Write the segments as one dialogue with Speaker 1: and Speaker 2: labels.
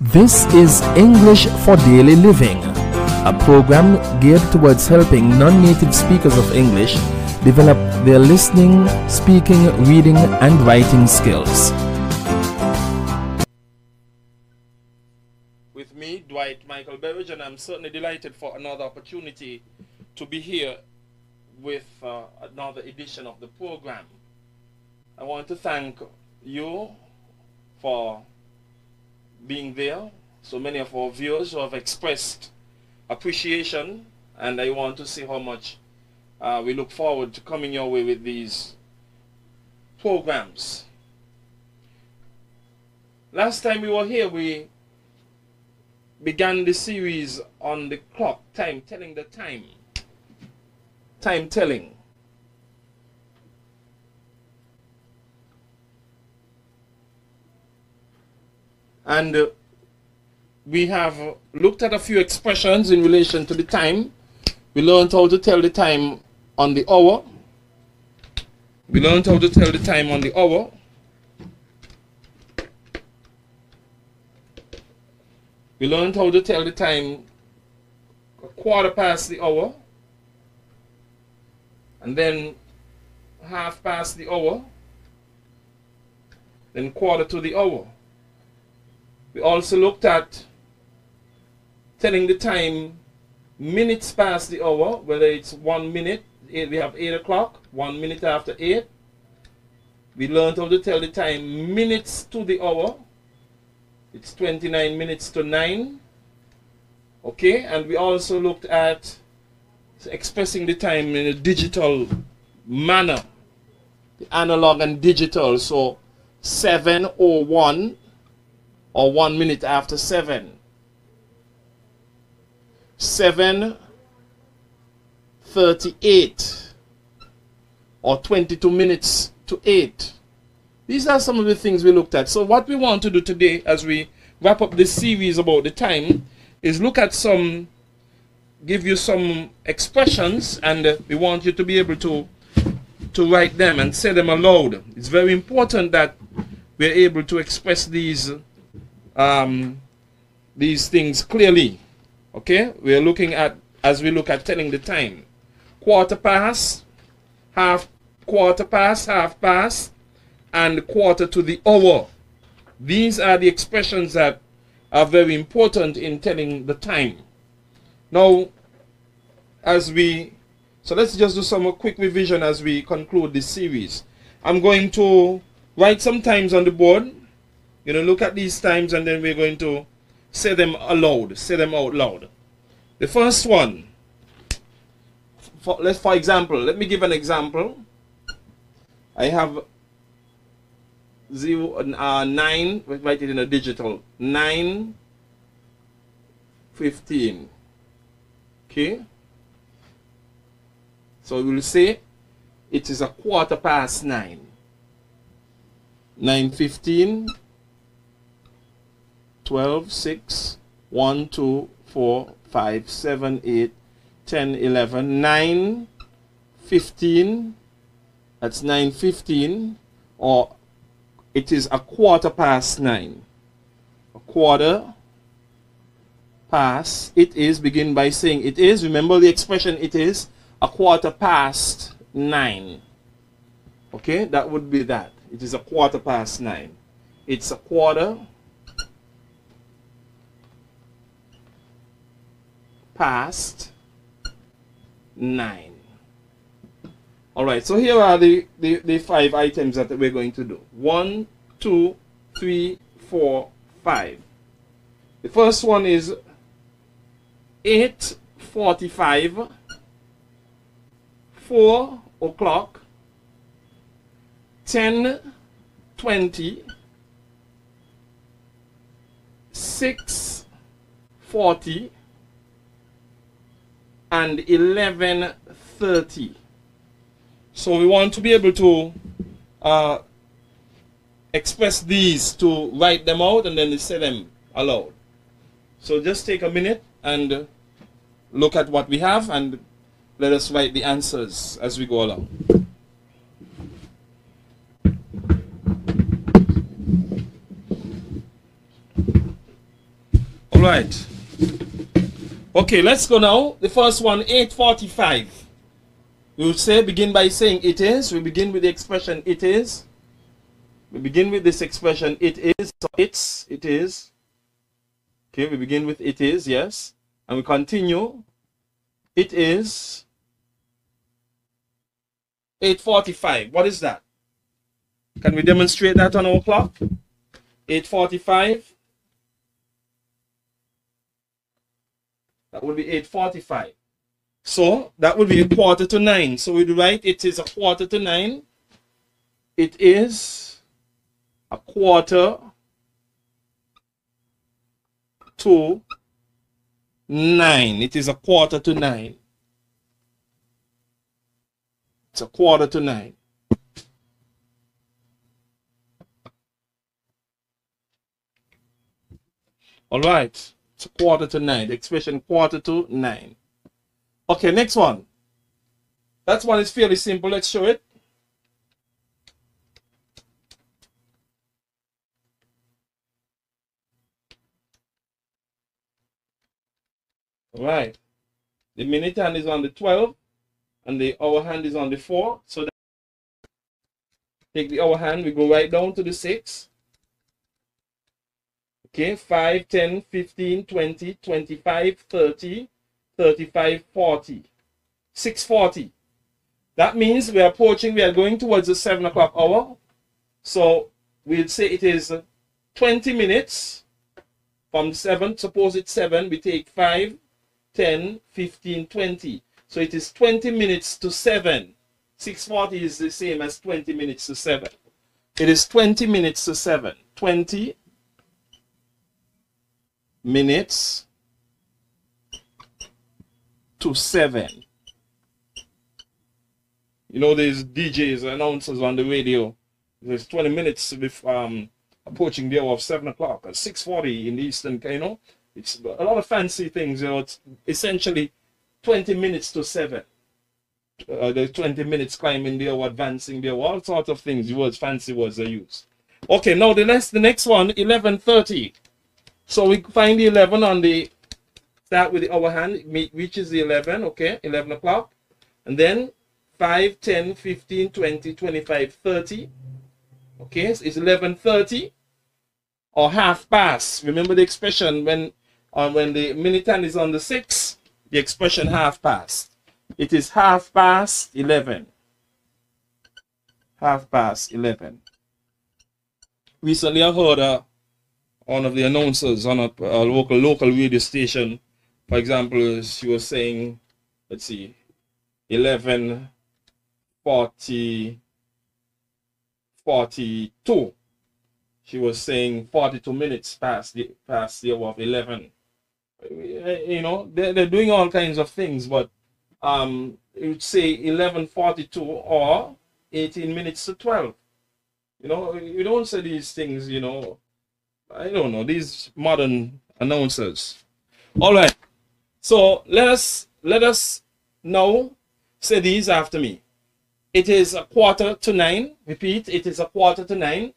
Speaker 1: This is English for Daily Living, a program geared towards helping non-native speakers of English develop their listening, speaking, reading, and writing skills.
Speaker 2: With me, Dwight Michael Berridge, and I'm certainly delighted for another opportunity to be here with another edition of the program. I want to thank you for being there. So many of our viewers who have expressed appreciation, and I want to say how much we look forward to coming your way with these programs. Last time we were here, we began the series on the clock, telling the time. Time telling. And we have looked at a few expressions in relation to the time. We learned how to tell the time on the hour. We learned how to tell the time on the hour. We learned how to tell the time a quarter past the hour. And then half past the hour. Then quarter to the hour. We also looked at telling the time minutes past the hour, whether it's 1 minute, we have 8 o'clock, 1 minute after 8. We learned how to tell the time minutes to the hour. It's 29 minutes to 9. Okay, and we also looked at expressing the time in a digital manner, the analog and digital. So 7:01 or 1 minute after 7. 7:38 or 22 minutes to 8. These are some of the things we looked at. So what we want to do today as we wrap up this series about the time is look at give you some expressions, and we want you to be able to write them and say them aloud. It's very important that we're able to express these things clearly. Okay, we're looking at, as we look at telling the time, quarter past, half past, and quarter to the hour. These are the expressions that are very important in telling the time. Now, so let's just do some quick revision as we conclude this series. I'm going to write some times on the board. You know, look at these times, and then we're going to say them aloud, say them out loud. The first one, for example, let me give an example. I have 9, let's write it in a digital, 9:15. Okay? So we will say it is a quarter past 9. 9:15. 12, 6, 1, 2, 4, 5, 7, 8, 10, 11, 9, 15. That's 9:15, or it is a quarter past 9. A quarter past, it is, begin by saying it is. Remember the expression it is, a quarter past 9. Okay, that would be that. It is a quarter past 9. It's a quarter past 9. All right, so here are the 5 items that we're going to do. 1, 2, 3, 4, 5. The first one is 8:45, 4 o'clock, 10:20, 6:40, and 11:30. So we want to be able to express these, to write them out and then say them aloud. So just take a minute and look at what we have, and let us write the answers as we go along. All right. Okay, let's go now. The first one, 8:45. We would say, begin by saying it is. We begin with the expression it is. We begin with this expression it is. So it is. Okay, we begin with it is, yes. And we continue. It is 8:45. What is that? Can we demonstrate that on our clock? 8:45. That would be 8:45. So that would be a 8:45. So we'd write it is a 8:45. It is a 8:45. It is a 8:45. It's a 8:45. All right. It's a 8:45. The expression 8:45. Okay, next one. That one is fairly simple. Let's show it. All right. The minute hand is on the 12 and the hour hand is on the 4. So take the hour hand, we go right down to the 6. Okay, 5, 10, 15, 20, 25, 30, 35, 40. 6:40. That means we are approaching, we are going towards the 7 o'clock hour. So we'll say it is 20 minutes from 7. Suppose it's 7, we take 5, 10, 15, 20. So it is 20 minutes to 7. 6:40 is the same as 20 minutes to 7. It is 20 minutes to 7. 20 minutes to 7. You know, there's DJs, announcers on the radio. There's 20 minutes with approaching the hour of 7 o'clock at 6:40 in the Eastern, you know. It's a lot of fancy things, you know. It's essentially 20 minutes to 7. There's 20 minutes climbing there or advancing there, all sorts of things, words, fancy words are used. Okay, now the next one, 11:30. So we find the 11 on the, start with the hour hand, it reaches the 11, okay, 11 o'clock. And then 5, 10, 15, 20, 25, 30. Okay, so it's 11:30 or half past. Remember the expression when the minute hand is on the 6, the expression half past. It is half past 11. Half past 11. Recently I heard one of the announcers on a local radio station, for example, she was saying, let's see, 11:42. She was saying 42 minutes past the hour of 11. You know, they're doing all kinds of things, but it would say 11:42 or 18 minutes to 12. You know, you don't say these things, you know. I don't know, these modern announcers. All right. So let us now say these after me. It is 8:45. Repeat, it is 8:45.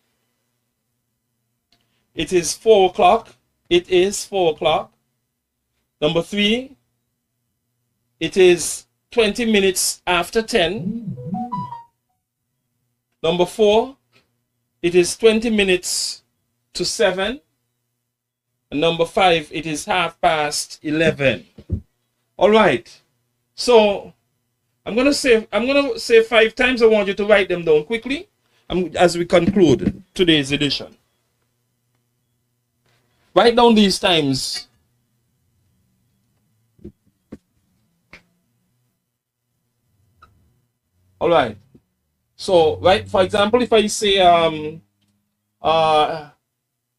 Speaker 2: It is 4 o'clock. It is 4 o'clock. Number 3, it is 20 minutes after 10. Number 4, it is 20 minutes to 7. And number 5, it is half past 11. All right. So I'm gonna say 5 times. I want you to write them down quickly as we conclude today's edition. Write down these times. All right. So, right, for example, if I say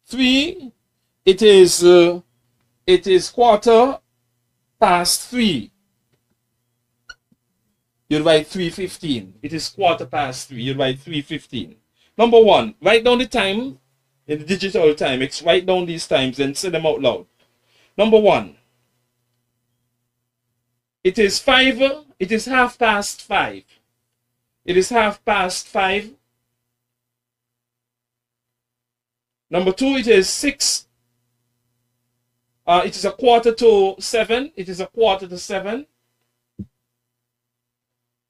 Speaker 2: 3, it is 3:15. You'll write 3:15. It is 3:15. You'll write 3:15. Number 1, write down the time in the digital time. Write down these times and say them out loud. Number 1, it is 5. It is half past 5. It is half past 5. Number 2, it is 6 It is a 6:45. It is a 6:45.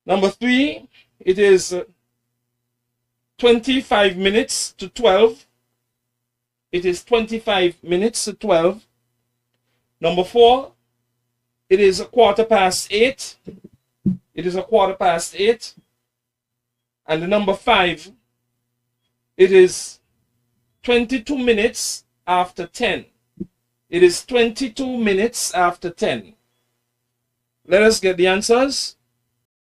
Speaker 2: Number 3, it is 25 minutes to 12. It is 25 minutes to 12. Number 4, it is a 8:15. It is a 8:15. And the number 5, it is 22 minutes after 10. It is 22 minutes after 10. Let us get the answers.